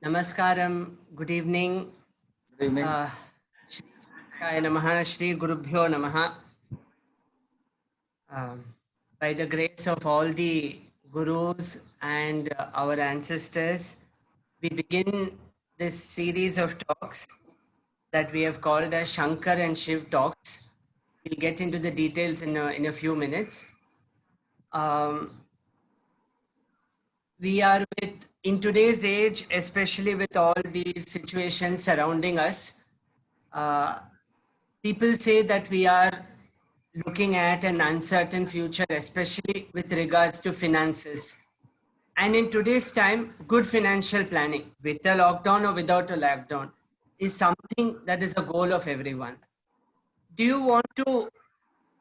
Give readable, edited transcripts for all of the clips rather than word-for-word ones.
Namaskaram, good evening. Good evening. Shri Shaya Namaha, Shri Gurubhyo Namaha. By the grace of all the gurus and our ancestors, we begin this series of talks that we have called as Shankar and Shiv talks. We'll get into the details in a few minutes. We are in today's age, especially with all these situations surrounding us, uh, people say that we are looking at an uncertain future, especially with regards to finances. And in today's time, good financial planning, with a lockdown or without a lockdown, is something that is a goal of everyone. Do you want to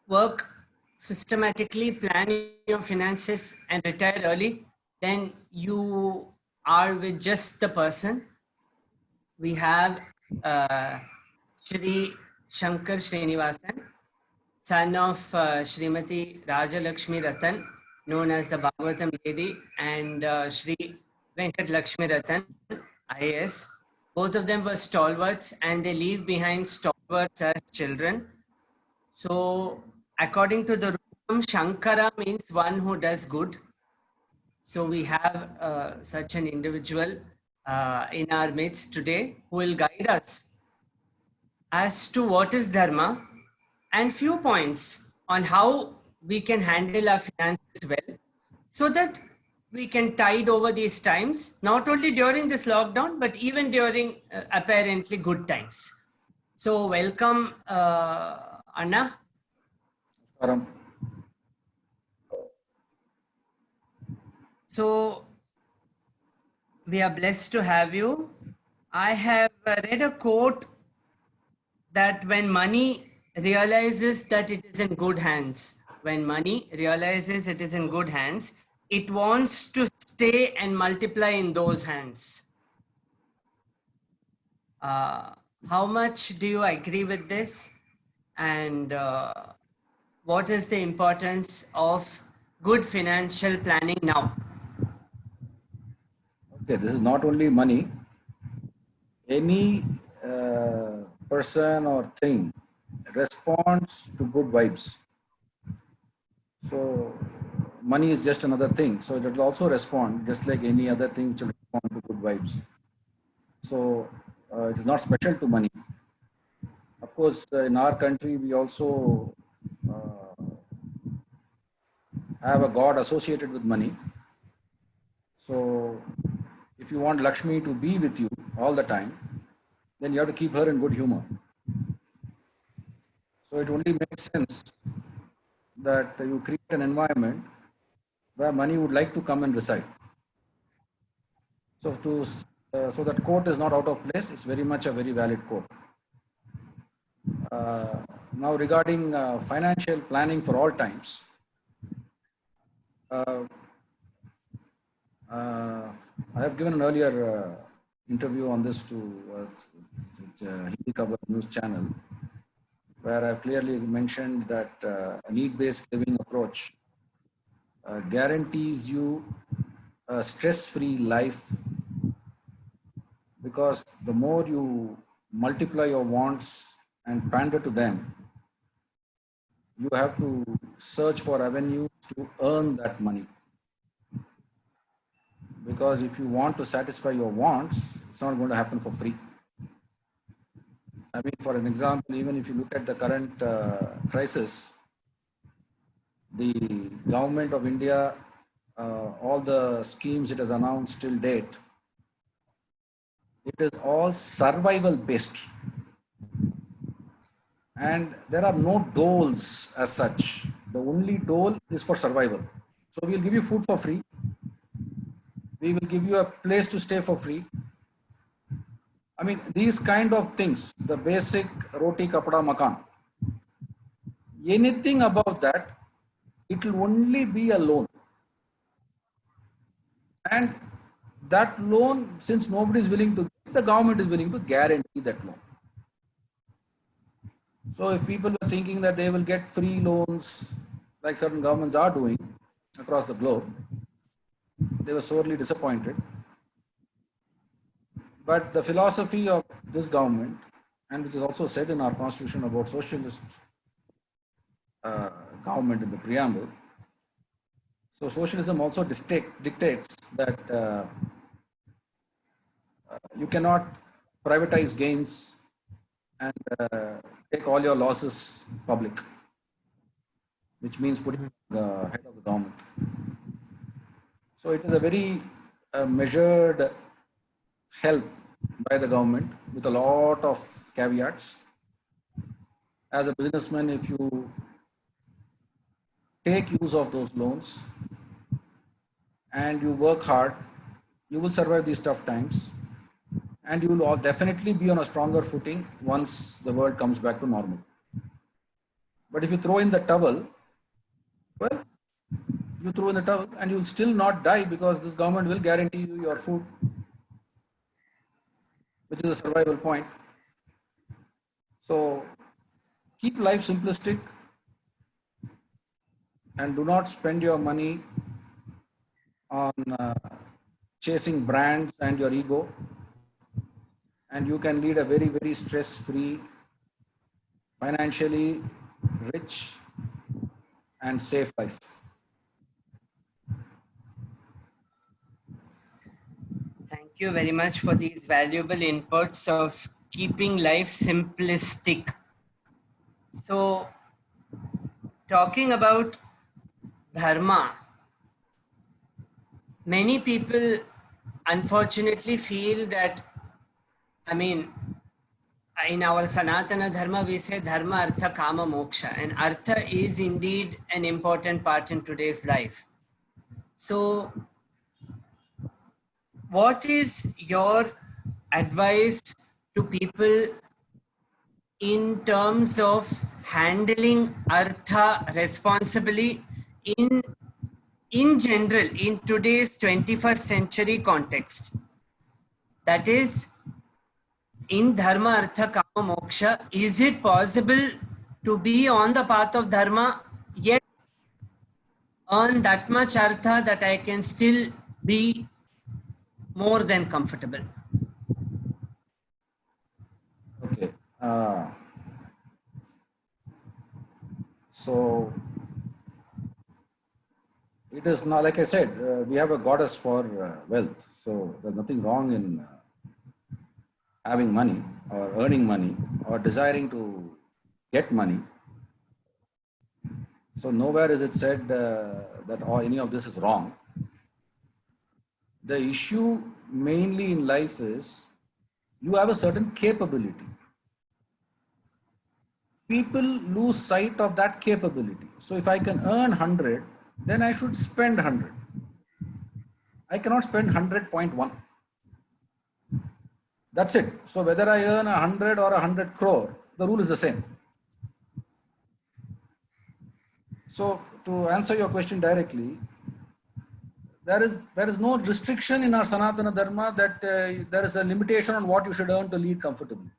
work systematically, plan your finances, and retire early? Then you are with just the person. We have uh, Shri Shankar Srinivasan, son of Srimati Rajalakshmi Ratan, known as the Bhagavatam lady, and Shri Venkat Lakshmi Ratan, IAS. Both of them were stalwarts and they leave behind stalwarts as children. So, according to the Rupam, Shankara means one who does good. So, we have such an individual in our midst today who will guide us as to what is dharma and few points on how we can handle our finances well so that we can tide over these times, not only during this lockdown, but even during apparently good times. So, welcome, Anna. Param. So, we are blessed to have you. I have read a quote that when money realizes that it is in good hands, when money realizes it is in good hands, it wants to stay and multiply in those hands. Uh, how much do you agree with this? And what is the importance of good financial planning now? Okay, this is not only money. Any person or thing responds to good vibes. So money is just another thing. So it will also respond just like any other thing which will respond to good vibes. So it is not special to money. Of course, in our country, we also uh, have a god associated with money. So if you want Lakshmi to be with you all the time, then you have to keep her in good humor. So it only makes sense that you create an environment where money would like to come and reside. So that quote is not out of place. It's very much a very valid quote. Now regarding financial planning for all times, uh, I have given an earlier interview on this to Hindi Cover News channel, where I clearly mentioned that a need-based living approach guarantees you a stress-free life, because the more you multiply your wants and pander to them, you have to search for avenues to earn that money. Because if you want to satisfy your wants, it's not going to happen for free. I mean, for an example, even if you look at the current crisis, the government of India, all the schemes it has announced till date, it is all survival based. And there are no doles as such. The only dole is for survival. So we'll give you food for free. We will give you a place to stay for free. I mean, these kind of things, the basic roti, kapda, makan, anything above that, it will only be a loan. And that loan, since nobody is willing to, the government is willing to guarantee that loan. So if people are thinking that they will get free loans, like certain governments are doing across the globe, they were sorely disappointed. But the philosophy of this government, and which is also said in our constitution about socialist uh, government in the preamble, so socialism also dictates that you cannot privatize gains and take all your losses public, which means putting the head of the government. So it is a very measured help by the government with a lot of caveats. As a businessman, if you take use of those loans and you work hard, you will survive these tough times and you will all definitely be on a stronger footing once the world comes back to normal. But if you throw in the towel, well, you throw in the towel and you'll still not die because this government will guarantee you your food, which is a survival point. So keep life simplistic and do not spend your money on chasing brands and your ego. And you can lead a very, very stress-free, financially rich and safe life. Thank you very much for these valuable inputs of keeping life simplistic. So, talking about dharma, many people unfortunately feel that, I mean, in our Sanatana Dharma, we say Dharma, Artha, Kama, Moksha, and Artha is indeed an important part in today's life. So, what is your advice to people in terms of handling Artha responsibly in general in today's 21st century context? That is, in Dharma, Artha, Kama, Moksha, is it possible to be on the path of Dharma yet earn that much Artha that I can still be more than comfortable? Okay. So it is not, like I said, we have a goddess for wealth. So there's nothing wrong in having money or earning money or desiring to get money. So nowhere is it said that any of this is wrong. The issue mainly in life is you have a certain capability. People lose sight of that capability. So if I can earn 100, then I should spend 100. I cannot spend 100.1. That's it. So whether I earn 100 or 100 crore, the rule is the same. So to answer your question directly, there is no restriction in our Sanatana Dharma that there is a limitation on what you should earn to lead comfortably.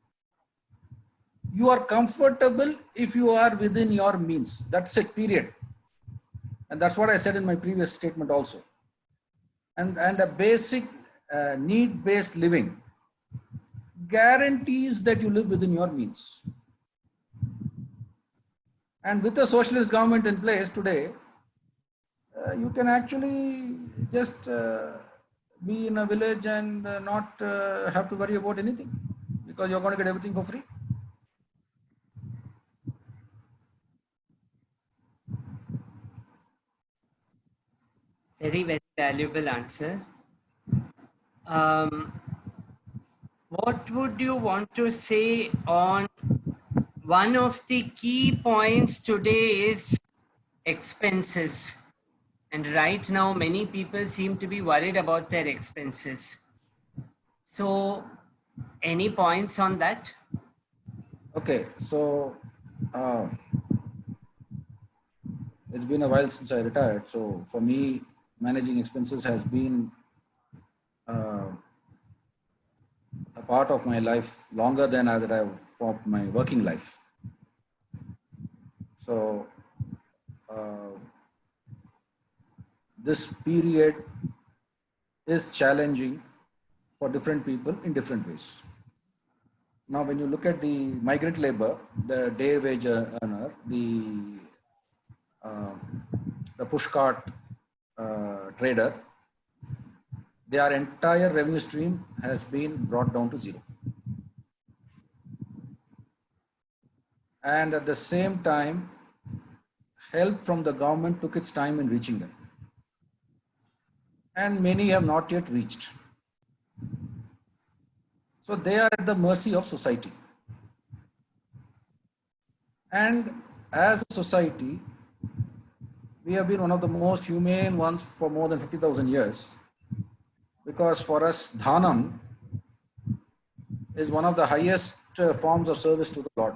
You are comfortable if you are within your means. That's it, period. And that's what I said in my previous statement also. And a basic need-based living guarantees that you live within your means. And with a socialist government in place today, you can actually just be in a village and not have to worry about anything because you're going to get everything for free. Very, very valuable answer. What would you want to say on one of the key points today is expenses. And right now, many people seem to be worried about their expenses. So, any points on that? Okay, so it's been a while since I retired. So for me, managing expenses has been a part of my life longer than that I've for my working life. So this period is challenging for different people in different ways. Now, when you look at the migrant labor, the day wage earner, uh, the pushcart trader, their entire revenue stream has been brought down to zero. And at the same time, help from the government took its time in reaching them. And many have not yet reached. So they are at the mercy of society. And as a society, we have been one of the most humane ones for more than 50,000 years, because for us, dhanam is one of the highest forms of service to the Lord.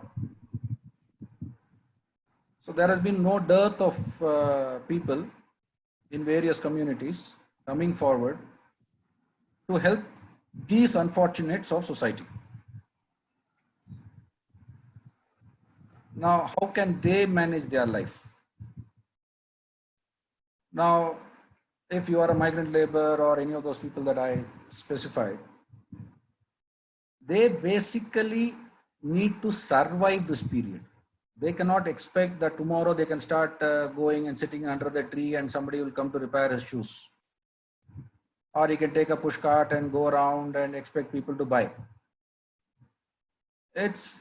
So there has been no dearth of people in various communities coming forward to help these unfortunates of society. Now, how can they manage their life? Now, if you are a migrant labor or any of those people that I specified, they basically need to survive this period. They cannot expect that tomorrow they can start going and sitting under the tree and somebody will come to repair his shoes. Or he can take a push cart and go around and expect people to buy. It's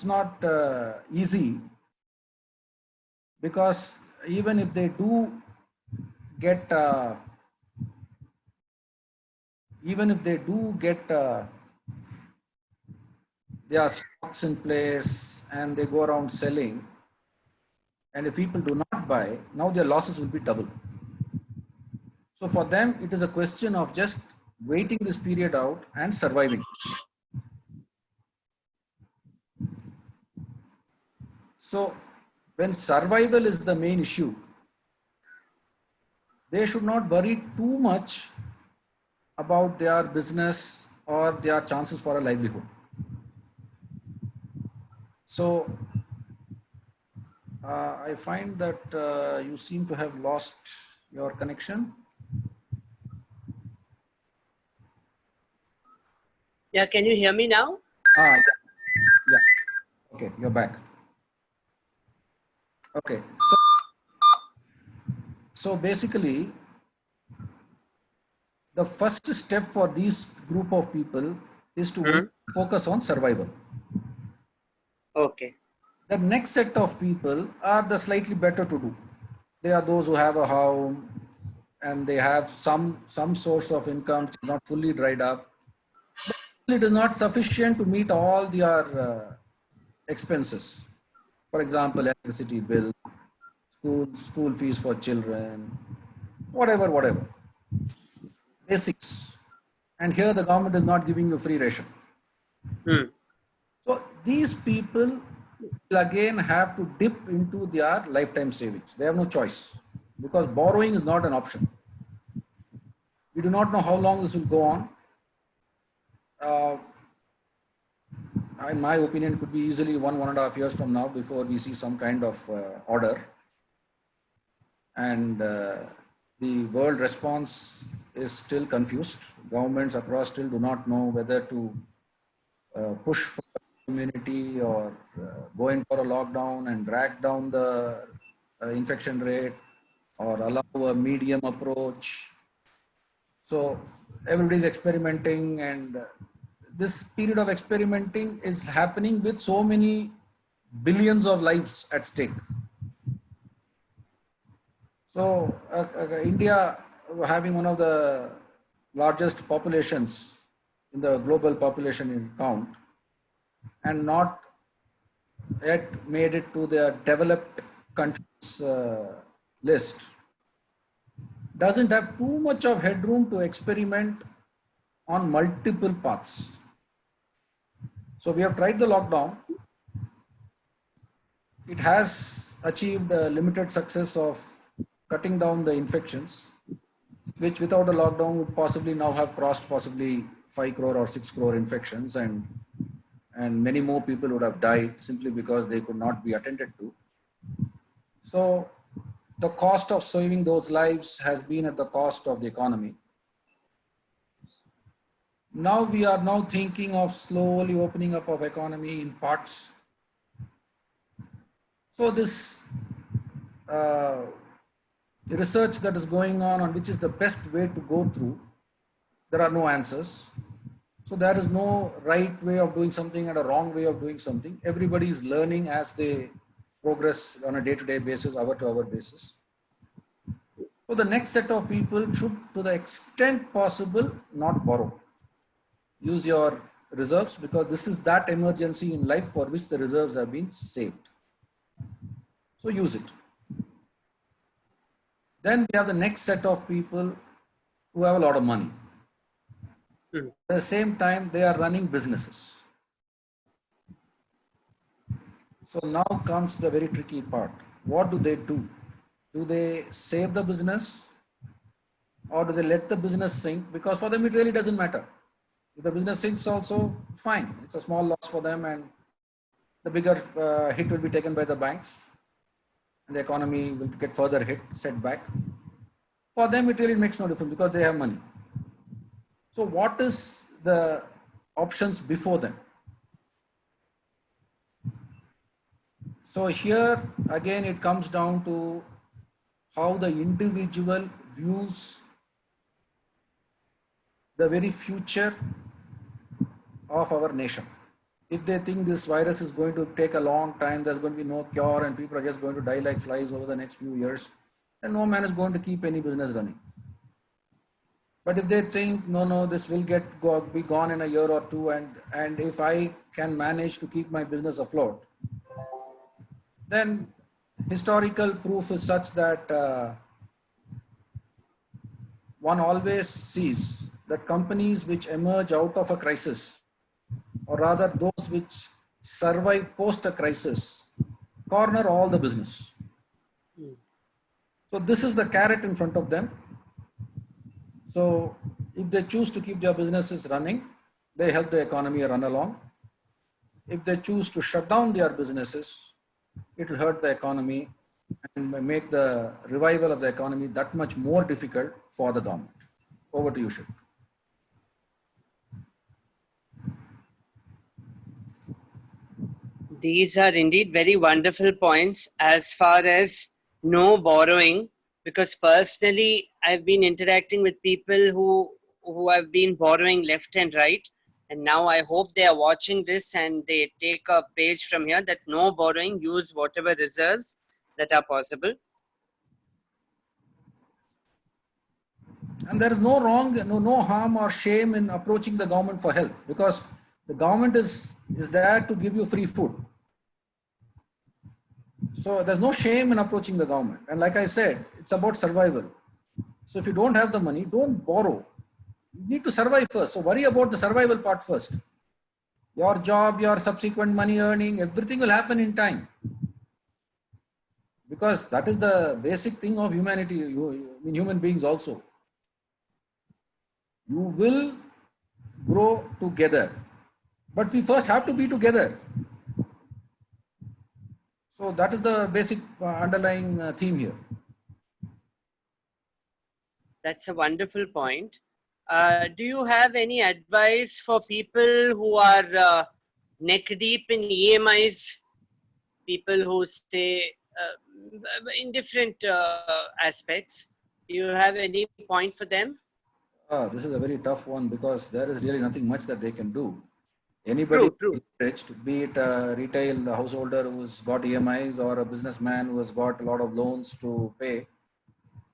not easy, because even if they do get their stocks in place and they go around selling, and if people do not buy, now their losses will be double. So for them, it is a question of just waiting this period out and surviving. So when survival is the main issue, they should not worry too much about their business or their chances for a livelihood. So I find that you seem to have lost your connection. Yeah, can you hear me now? Yeah. Okay, you're back. Okay, so basically, the first step for this group of people is to focus on survival. Okay. The next set of people are the slightly better to do. They are those who have a home and they have some source of income, not fully dried up. But it is not sufficient to meet all their expenses. For example, electricity bill, school fees for children, whatever. Basics. And here the government is not giving you free ration. So these people will again have to dip into their lifetime savings. They have no choice, because borrowing is not an option. We do not know how long this will go on. In my opinion, it could be easily 1.5 years from now before we see some kind of order. And the world response is still confused. Governments across still do not know whether to push for immunity or go in for a lockdown and drag down the infection rate, or allow a medium approach. So everybody is experimenting, and this period of experimenting is happening with so many billions of lives at stake. So India, having one of the largest populations in the global population count, and not yet made it to the developed countries list, doesn't have too much of headroom to experiment on multiple paths. So we have tried the lockdown. It has achieved a limited success of cutting down the infections, which without a lockdown would possibly now have crossed possibly 5 crore or 6 crore infections, and many more people would have died simply because they could not be attended to. So the cost of saving those lives has been at the cost of the economy. Now we are now thinking of slowly opening up of economy in parts. So this research that is going on which is the best way to go through, there are no answers. So there is no right way of doing something and a wrong way of doing something. Everybody is learning as they progress on a day-to-day basis, hour-to-hour basis. So the next set of people should, to the extent possible, not borrow. Use your reserves, because this is that emergency in life for which the reserves have been saved. So use it. Then we have the next set of people who have a lot of money. At the same time, they are running businesses. So now comes the very tricky part. What do they do? Do they save the business, or do they let the business sink? Because for them, it really doesn't matter. If the business sinks also, fine. It's a small loss for them, and the bigger hit will be taken by the banks, and the economy will get further hit, set back. For them, it really makes no difference because they have money. So what is the options before them? So here again, it comes down to how the individual views the very future of our nation. If they think this virus is going to take a long time, there's going to be no cure and people are just going to die like flies over the next few years, then no man is going to keep any business running. But if they think, no, this will be gone in a year or two, and if I can manage to keep my business afloat, then historical proof is such that one always sees that companies which emerge out of a crisis, or rather those which survive post a crisis, corner all the business. So this is the carrot in front of them. So if they choose to keep their businesses running, they help the economy run along. If they choose to shut down their businesses, it will hurt the economy and make the revival of the economy that much more difficult for the government. Over to you, Shiv. These are indeed very wonderful points as far as no borrowing, because personally I've been interacting with people who have been borrowing left and right, and now I hope they are watching this and they take a page from here that no borrowing, use whatever reserves that are possible. And there is no wrong, no harm or shame in approaching the government for help, because the government is there to give you free food. So there's no shame in approaching the government. And like I said, it's about survival. So if you don't have the money, don't borrow. You need to survive first. So worry about the survival part first. Your job, your subsequent money earning, everything will happen in time. Because that is the basic thing of humanity, in human beings also. You will grow together. But we first have to be together. So that is the basic underlying theme here. That's a wonderful point. Do you have any advice for people who are neck deep in EMIs, people who stay in different aspects? Do you have any point for them? This is a very tough one, because there is really nothing much that they can do. Anybody rich, be it a retail householder who's got EMIs or a businessman who has got a lot of loans to pay,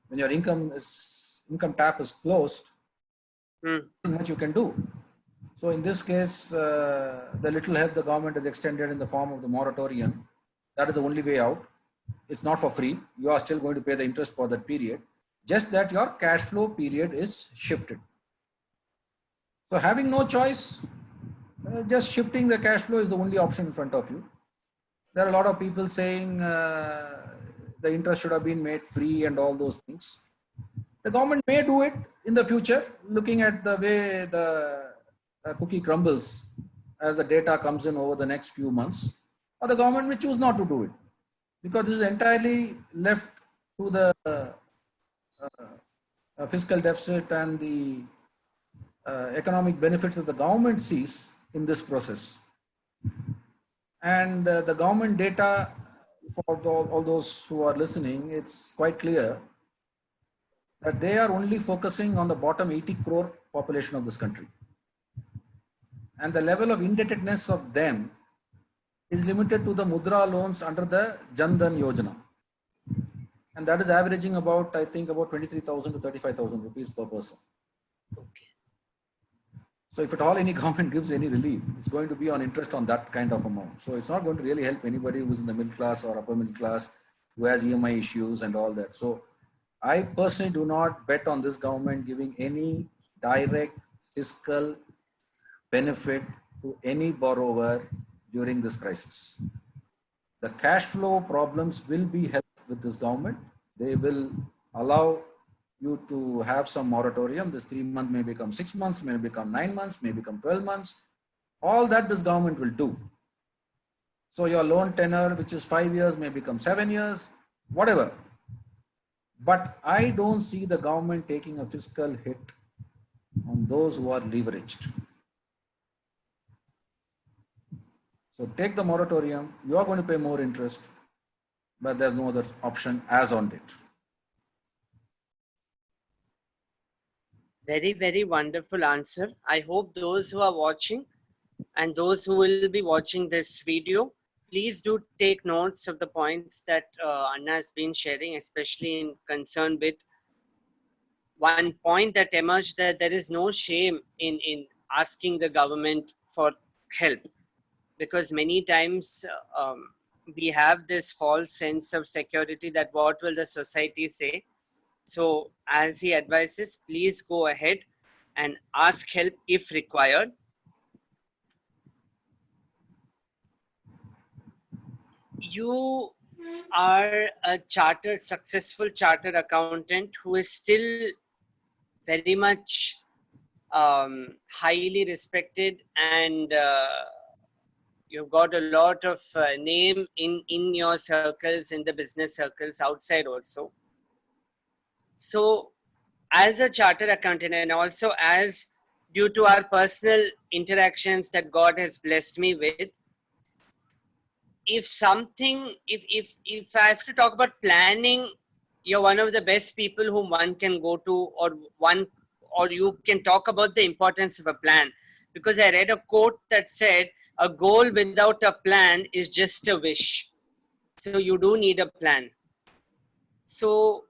when your income tap is closed, nothing much you can do. So in this case, the little help the government has extended in the form of the moratorium, that is the only way out. It's not for free. You are still going to pay the interest for that period, just that your cash flow period is shifted. So having no choice, just shifting the cash flow is the only option in front of you. There are a lot of people saying the interest should have been made free and all those things. The government may do it in the future, looking at the way the cookie crumbles as the data comes in over the next few months, or the government may choose not to do it, because this is entirely left to the fiscal deficit and the economic benefits that the government sees in this process. And the government data, for all those who are listening, it's quite clear that they are only focusing on the bottom 80 crore population of this country. And the level of indebtedness of them is limited to the Mudra loans under the Jan Dhan Yojana. And that is averaging about, I think, about 23,000 to 35,000 rupees per person. So if at all any government gives any relief, it's going to be on interest on that kind of amount. So it's not going to really help anybody who's in the middle class or upper middle class who has EMI issues and all that. So I personally do not bet on this government giving any direct fiscal benefit to any borrower during this crisis. The cash flow problems will be helped with this government. They will allow you to have some moratorium. This 3 months may become 6 months, may become 9 months, may become 12 months. All that this government will do. So your loan tenor, which is 5 years, may become 7 years, whatever. But I don't see the government taking a fiscal hit on those who are leveraged. So take the moratorium, you are going to pay more interest, but there's no other option as on date. Very, very wonderful answer. I hope those who are watching and those who will be watching this video, please do take notes of the points that Anna has been sharing, especially in concern with one point that emerged, that there is no shame in asking the government for help, because many times we have this false sense of security that what will the society say. So as he advises, please go ahead and ask help if required. You are a successful chartered accountant who is still very much highly respected, and you've got a lot of name in your circles, in the business circles, outside also. So as a chartered accountant, and also as due to our personal interactions that God has blessed me with, if I have to talk about planning, you're one of the best people whom one can go to, or you can talk about the importance of a plan. Because I read a quote that said, a goal without a plan is just a wish. So you do need a plan. So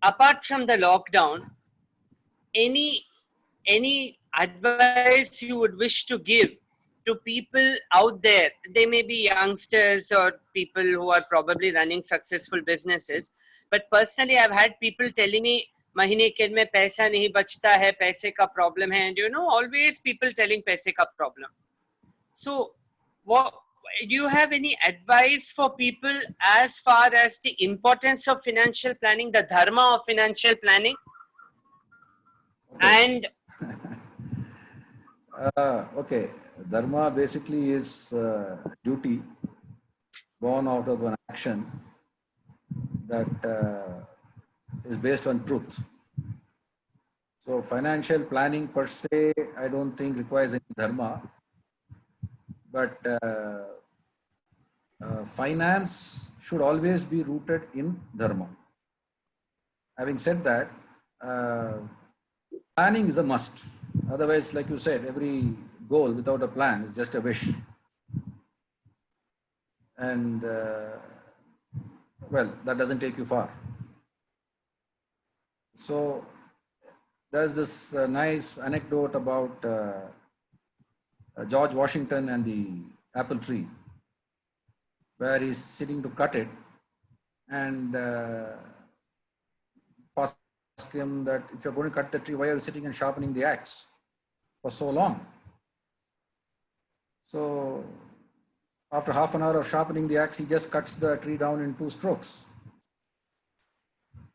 apart from the lockdown, any advice you would wish to give to people out there? They may be youngsters or people who are probably running successful businesses, but personally I've had people telling me, mahine ke mein paisa nahi bachta hai, paise ka problem hai, and always people telling paise ka problem. So what do you have any advice for people as far as the importance of financial planning, the dharma of financial planning? Okay. And Okay, dharma basically is duty born out of an action that is based on truth. So financial planning per se, I don't think requires any dharma, but finance should always be rooted in dharma. Having said that, planning is a must. Otherwise, like you said, every goal without a plan is just a wish. And well, that doesn't take you far. So there's this nice anecdote about George Washington and the apple tree, where he's sitting to cut it, and ask him that if you're going to cut the tree, why are you sitting and sharpening the axe for so long? So after half an hour of sharpening the axe, he just cuts the tree down in 2 strokes.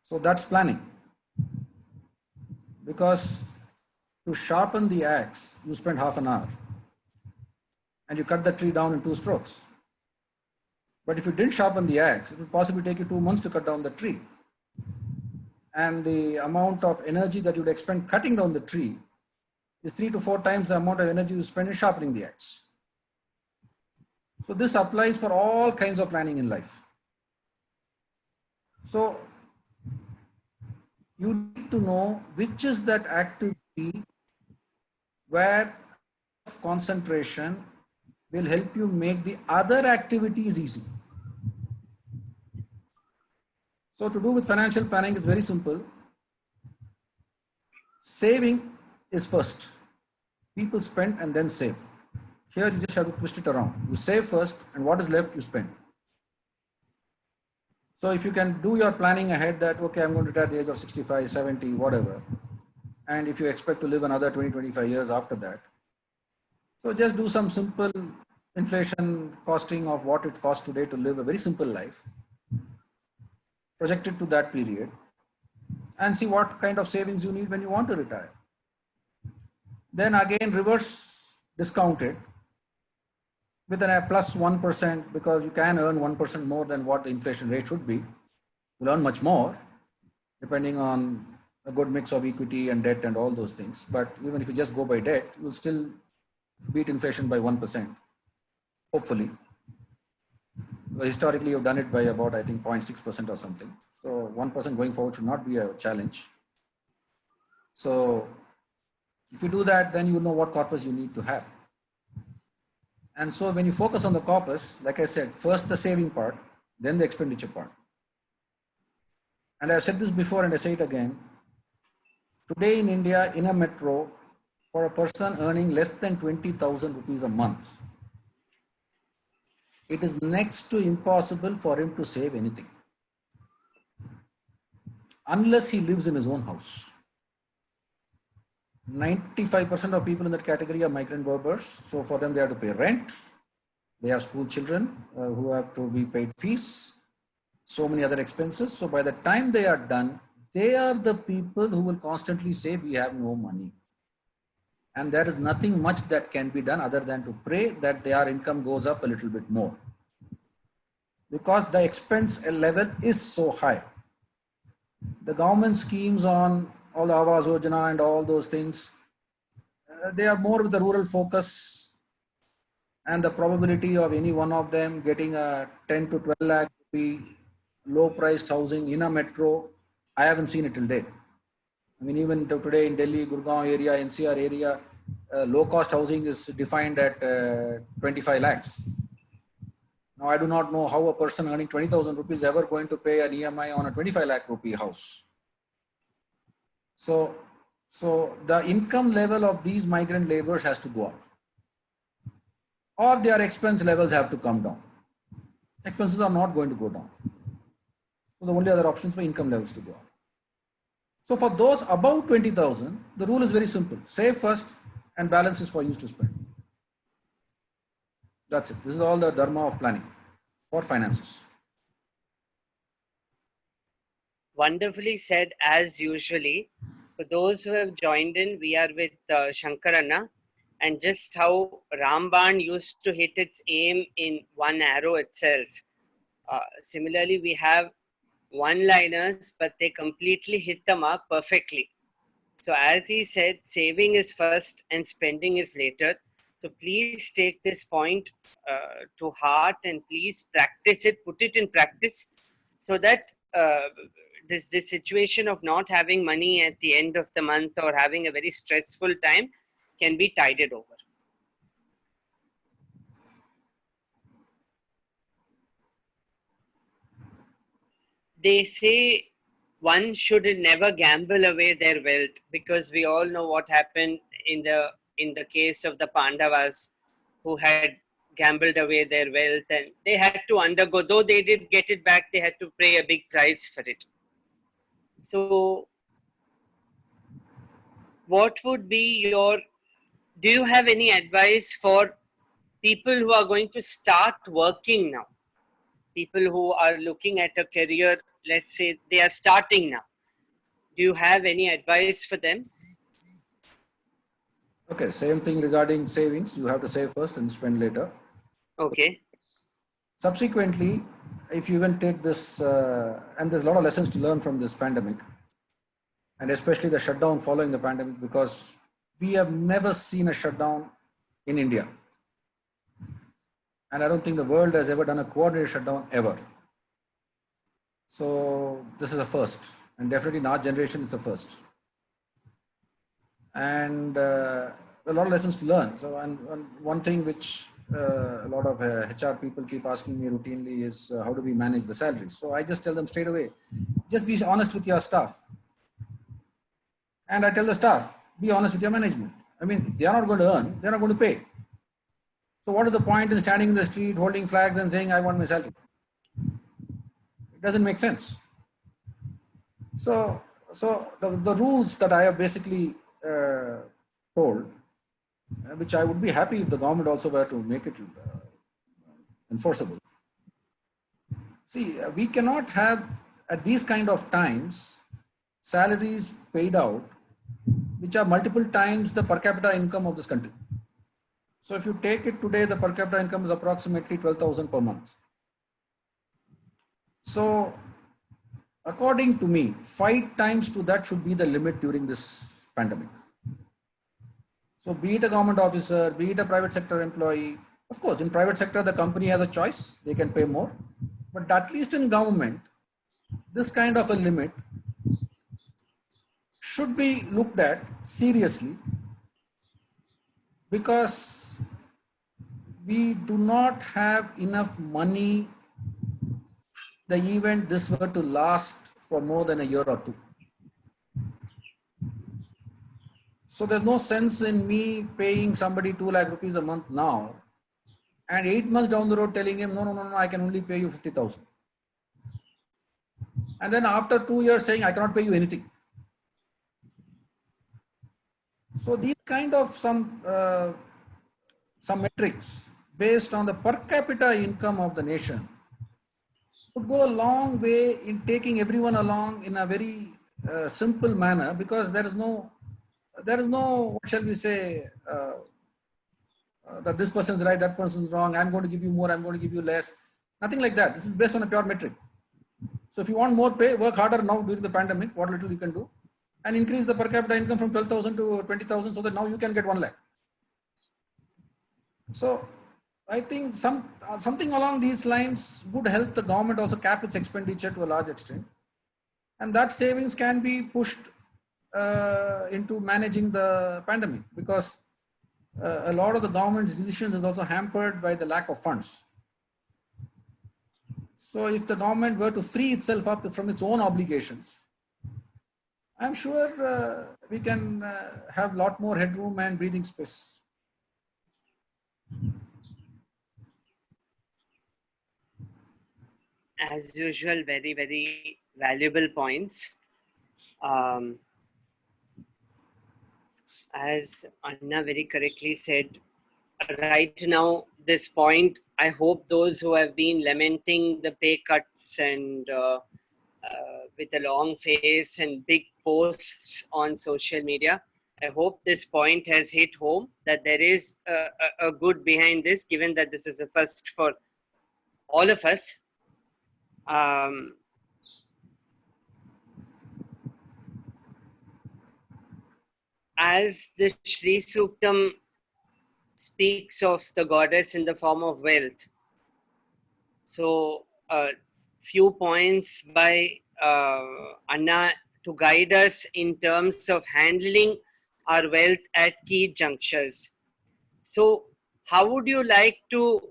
So that's planning. Because to sharpen the axe, you spend half an hour and you cut the tree down in 2 strokes. But if you didn't sharpen the axe, it would possibly take you 2 months to cut down the tree. And the amount of energy that you would expend cutting down the tree is 3 to 4 times the amount of energy you spend in sharpening the axe. So this applies for all kinds of planning in life. So you need to know which is that activity where concentration will help you make the other activities easy. So to do with financial planning, it's very simple. Saving is first. People spend and then save. Here you just have to twist it around. You save first, and what is left you spend. So if you can do your planning ahead that, okay, I'm going to retire at the age of 65, 70, whatever. And if you expect to live another 20, 25 years after that. So just do some simple inflation costing of what it costs today to live a very simple life. Project it to that period and see what kind of savings you need when you want to retire. Then again, reverse discount it with a plus 1% because you can earn 1% more than what the inflation rate should be. You'll earn much more depending on a good mix of equity and debt and all those things. But even if you just go by debt, you'll still beat inflation by 1%, hopefully. Historically, you've done it by about, I think, 0.6% or something. So 1% going forward should not be a challenge. So if you do that, then you know what corpus you need to have. And so when you focus on the corpus, like I said, first the saving part, then the expenditure part. And I've said this before and I say it again. Today in India, in a metro, for a person earning less than 20,000 rupees a month, it is next to impossible for him to save anything. Unless he lives in his own house. 95% of people in that category are migrant workers. So for them, they have to pay rent. They have school children who have to be paid fees. So many other expenses. So by the time they are done, they are the people who will constantly say, we have no money. And there is nothing much that can be done other than to pray that their income goes up a little bit more. Because the expense level is so high. The government schemes on all the Awas Yojana and all those things, they are more with the rural focus and the probability of any one of them getting a 10 to 12 lakh rupee low priced housing in a metro, I haven't seen it till date. I mean, even today in Delhi, Gurgaon area, NCR area, low cost housing is defined at 25 lakhs. Now, I do not know how a person earning 20,000 rupees is ever going to pay an EMI on a 25 lakh rupee house. So the income level of these migrant laborers has to go up. Or their expense levels have to come down. Expenses are not going to go down. So the only other option is for income levels to go up. So for those above 20,000, the rule is very simple. Save first and balance is for you to spend. That's it. This is all the dharma of planning for finances. Wonderfully said, as usually. For those who have joined in, we are with Shankarana, and just how Ramban used to hit its aim in one arrow itself. Similarly, we have one-liners, but they completely hit the mark perfectly. So as he said, saving is first and spending is later. So please take this point to heart and please practice it, put it in practice so that this situation of not having money at the end of the month or having a very stressful time can be tided over. They say one should never gamble away their wealth because we all know what happened in the case of the Pandavas who had gambled away their wealth and they had to undergo, though they did get it back, they had to pay a big price for it. So what would be do you have any advice for people who are going to start working now? People who are looking at a career, let's say they are starting now. Do you have any advice for them? Okay, same thing regarding savings. You have to save first and spend later. Okay. Subsequently, if you even take this, and there's a lot of lessons to learn from this pandemic, and especially the shutdown following the pandemic, because we have never seen a shutdown in India. And I don't think the world has ever done a coordinated shutdown ever. So this is a first, and definitely in our generation it's a first. And a lot of lessons to learn. So, and one thing which a lot of HR people keep asking me routinely is how do we manage the salaries? So I just tell them straight away, just be honest with your staff. And I tell the staff, be honest with your management. I mean, they are not going to earn, they're not going to pay. So what is the point in standing in the street, holding flags and saying, I want my salary? It doesn't make sense. So the rules that I have basically told, which I would be happy if the government also were to make it enforceable. See, we cannot have at these kind of times salaries paid out which are multiple times the per capita income of this country. So if you take it today, the per capita income is approximately 12,000 per month. So according to me, 5 times to that should be the limit during this pandemic. So be it a government officer, be it a private sector employee, of course, in private sector, the company has a choice, they can pay more. But at least in government, this kind of a limit should be looked at seriously, because we do not have enough money the event this were to last for more than a year or two. So there's no sense in me paying somebody 2 lakh rupees a month now and 8 months down the road telling him, no, I can only pay you 50,000. And then after 2 years saying, I cannot pay you anything. So these kind of some metrics based on the per capita income of the nation would go a long way in taking everyone along in a very simple manner, because there is no, what shall we say, that this person is right, that person is wrong, I'm going to give you more, I'm going to give you less. Nothing like that. This is based on a pure metric. So if you want more pay, work harder now during the pandemic, what little you can do, and increase the per capita income from 12,000 to 20,000 so that now you can get 1 lakh. So I think something along these lines would help the government also cap its expenditure to a large extent. And that savings can be pushed into managing the pandemic, because a lot of the government's decisions is also hampered by the lack of funds. So if the government were to free itself up from its own obligations, I'm sure we can have a lot more headroom and breathing space. As usual, very, very valuable points. As Anna very correctly said, right now, this point, I hope those who have been lamenting the pay cuts and with a long face and big posts on social media, I hope this point has hit home, that there is a good behind this, given that this is a first for all of us. As the Shri Suktam speaks of the goddess in the form of wealth, so few points by Anna to guide us in terms of handling our wealth at key junctures. So how would you like to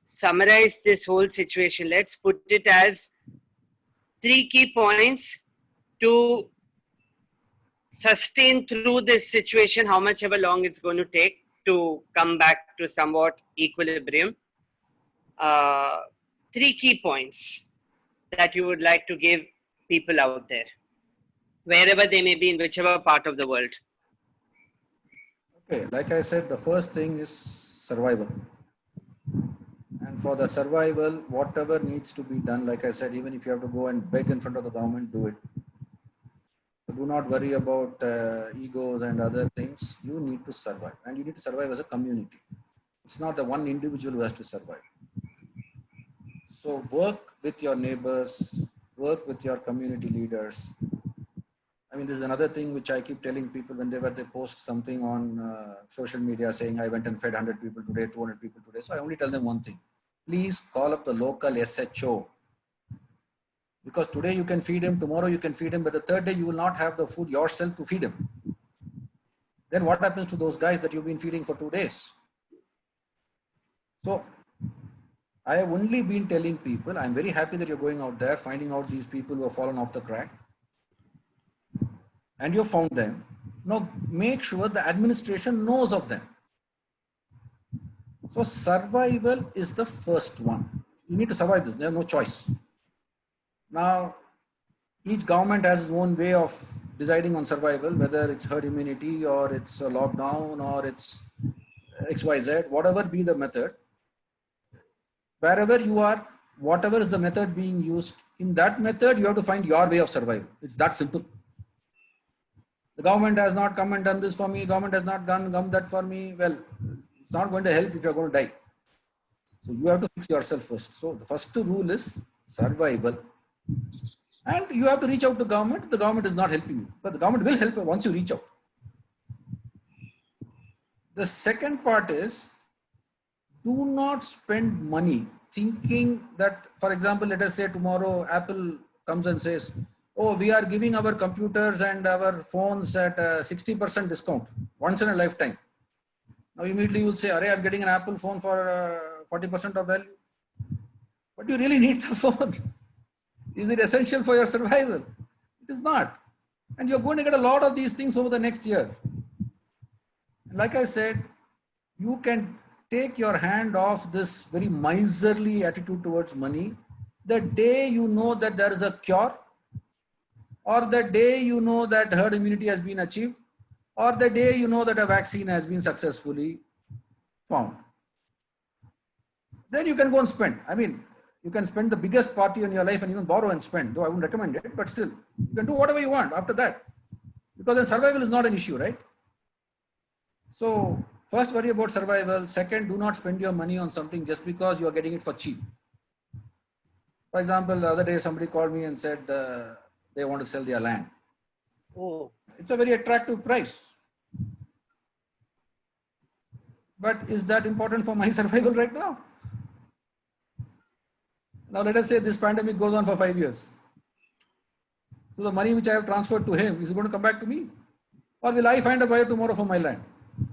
summarize this whole situation? Let's put it as 3 key points to sustain through this situation, how much ever long it's going to take to come back to somewhat equilibrium. 3 key points that you would like to give people out there, wherever they may be, in whichever part of the world. Okay, like I said, the first thing is survival. And for the survival, whatever needs to be done, like I said, even if you have to go and beg in front of the government, do it. So do not worry about egos and other things. You need to survive, and you need to survive as a community. It's not the one individual who has to survive. So work with your neighbors, work with your community leaders. I mean, this is another thing which I keep telling people whenever they post something on social media saying, I went and fed 100 people today, 200 people today. So I only tell them one thing. Please call up the local SHO. Because today you can feed him, tomorrow you can feed him, but the third day you will not have the food yourself to feed him. Then what happens to those guys that you've been feeding for 2 days? So I have only been telling people, I'm very happy that you're going out there, finding out these people who have fallen off the crack. And you found them. Now make sure the administration knows of them. So survival is the first one. You need to survive this. There's no choice. Now, each government has its own way of deciding on survival, whether it's herd immunity or it's a lockdown or it's XYZ, whatever be the method. Wherever you are, whatever is the method being used, in that method, you have to find your way of survival. It's that simple. The government has not come and done this for me. Government has not done that for me. Well, it's not going to help if you're going to die. So you have to fix yourself first. So the first rule is survival. And you have to reach out to government. The government is not helping you, but the government will help you once you reach out. The second part is, do not spend money thinking that, for example, let us say tomorrow Apple comes and says, oh, we are giving our computers and our phones at a 60% discount once in a lifetime. Now immediately you will say, I'm getting an Apple phone for 40% of value. But you really need the phone. Is it essential for your survival? It is not. And you're going to get a lot of these things over the next year. And like I said, you can take your hand off this very miserly attitude towards money the day you know that there is a cure, or the day you know that herd immunity has been achieved, or the day you know that a vaccine has been successfully found. Then you can go and spend. I mean, you can spend the biggest party in your life and even borrow and spend, though I wouldn't recommend it, but still, you can do whatever you want after that. Because then survival is not an issue, right? So first worry about survival. Second, do not spend your money on something just because you are getting it for cheap. For example, the other day somebody called me and said they want to sell their land. Oh. It's a very attractive price. But is that important for my survival right now? Now let us say this pandemic goes on for 5 years. So the money which I have transferred to him, is it going to come back to me? Or will I find a buyer tomorrow for my land?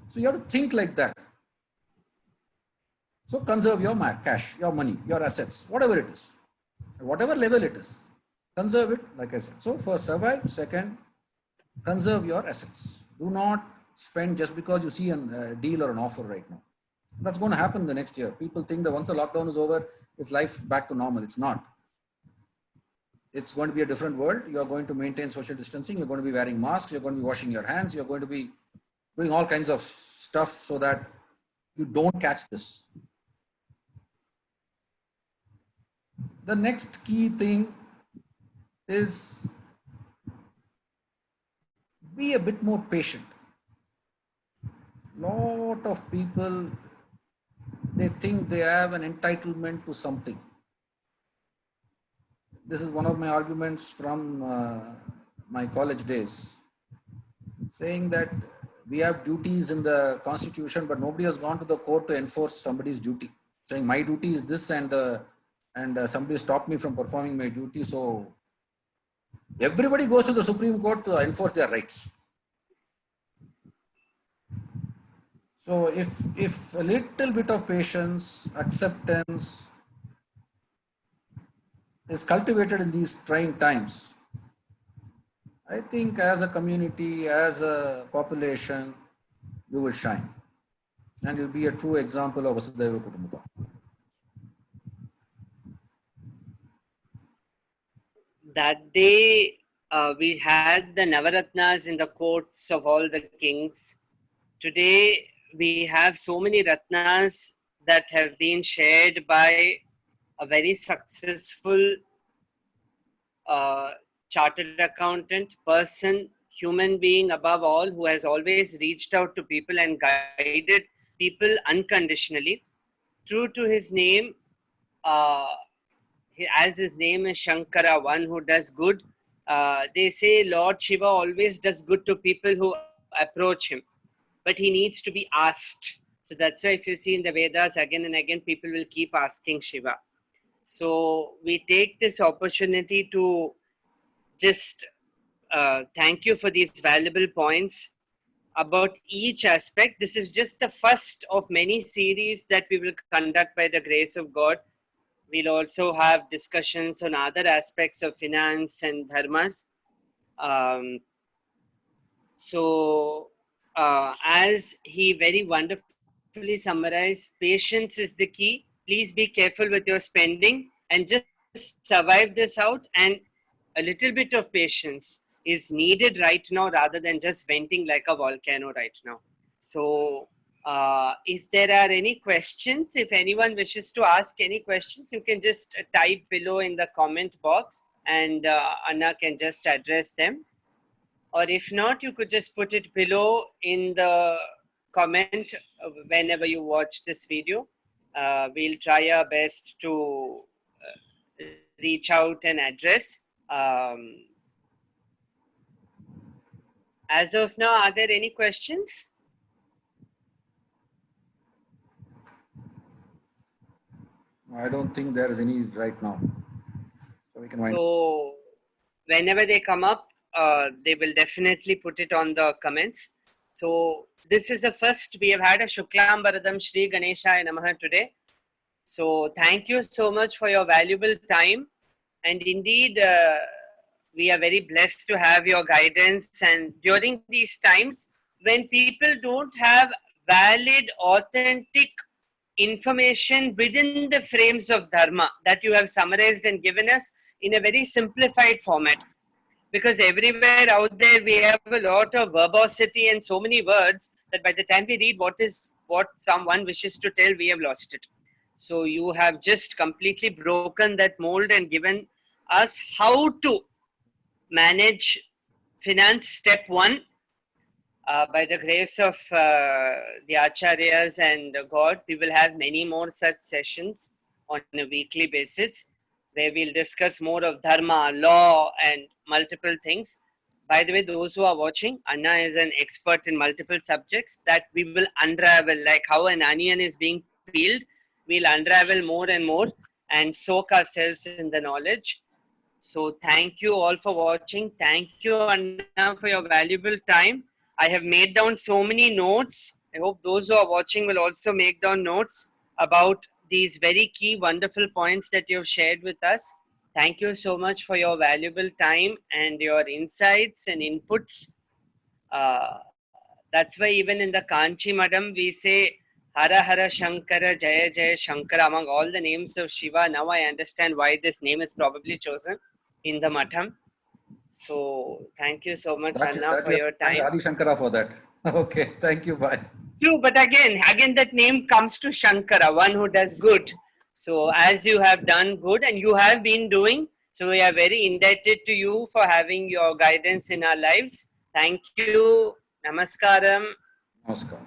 So you have to think like that. So conserve your cash, your money, your assets, whatever it is, at whatever level it is. Conserve it, like I said. So first survive, second, conserve your assets. Do not spend just because you see a deal or an offer right now. That's going to happen the next year. People think that once the lockdown is over, it's life back to normal. It's not. It's going to be a different world. You're going to maintain social distancing. You're going to be wearing masks. You're going to be washing your hands. You're going to be doing all kinds of stuff so that you don't catch this. The next key thing is be a bit more patient. Lot of people, they think they have an entitlement to something. This is one of my arguments from my college days, saying that we have duties in the constitution, but nobody has gone to the court to enforce somebody's duty, saying my duty is this and somebody stopped me from performing my duty. So everybody goes to the Supreme Court to enforce their rights. So if a little bit of patience, acceptance is cultivated in these trying times, I think as a community, as a population, you will shine. And you'll be a true example of Vasudhaiva Kutumbakam. That day, we had the Navaratnas in the courts of all the kings. Today, we have so many Ratnas that have been shared by a very successful chartered accountant, person, human being above all, who has always reached out to people and guided people unconditionally. True to his name, as his name is Shankara, one who does good. They say Lord Shiva always does good to people who approach him, but he needs to be asked. So that's why if you see in the Vedas again and again, people will keep asking Shiva. So we take this opportunity to just thank you for these valuable points about each aspect. This is just the first of many series that we will conduct by the grace of God. We'll also have discussions on other aspects of finance and dharmas. Um, as he very wonderfully summarized, patience is the key. Please be careful with your spending and just survive this out. And a little bit of patience is needed right now rather than just venting like a volcano right now. So, if there are any questions, if anyone wishes to ask any questions, you can just type below in the comment box and Anna can just address them. Or if not, you could just put it below in the comment whenever you watch this video. We'll try our best to reach out and address. As of now, are there any questions? I don't think there is any right now. So we can wind up. So whenever they come up, they will definitely put it on the comments. So this is the first. We have had a Shuklam Bharadam Shri Ganeshaya Namaha today. So thank you so much for your valuable time. And indeed, we are very blessed to have your guidance. And during these times, when people don't have valid, authentic information within the frames of dharma that you have summarized and given us in a very simplified format, because everywhere out there we have a lot of verbosity and so many words that by the time we read what someone wishes to tell, we have lost it. So you have just completely broken that mold and given us how to manage finance step one. By the grace of the Acharyas and God, we will have many more such sessions on a weekly basis where we'll discuss more of dharma, law, and multiple things. By the way, those who are watching, Anna is an expert in multiple subjects that we will unravel, like how an onion is being peeled. We'll unravel more and more and soak ourselves in the knowledge. So thank you all for watching. Thank you, Anna, for your valuable time. I have made down so many notes. I hope those who are watching will also make down notes about these very key, wonderful points that you have shared with us. Thank you so much for your valuable time and your insights and inputs. That's why even in the Kanchi Madam, we say Hara Hara Shankara Jaya Jaya Shankara among all the names of Shiva. Now I understand why this name is probably chosen in the Matham. So thank you so much, Anna, for You your have to thank time. Adi Shankara for that. Okay, thank you. Bye. True, but again, that name comes to Shankara, one who does good. So as you have done good and you have been doing, so we are very indebted to you for having your guidance in our lives. Thank you. Namaskaram. Namaskar.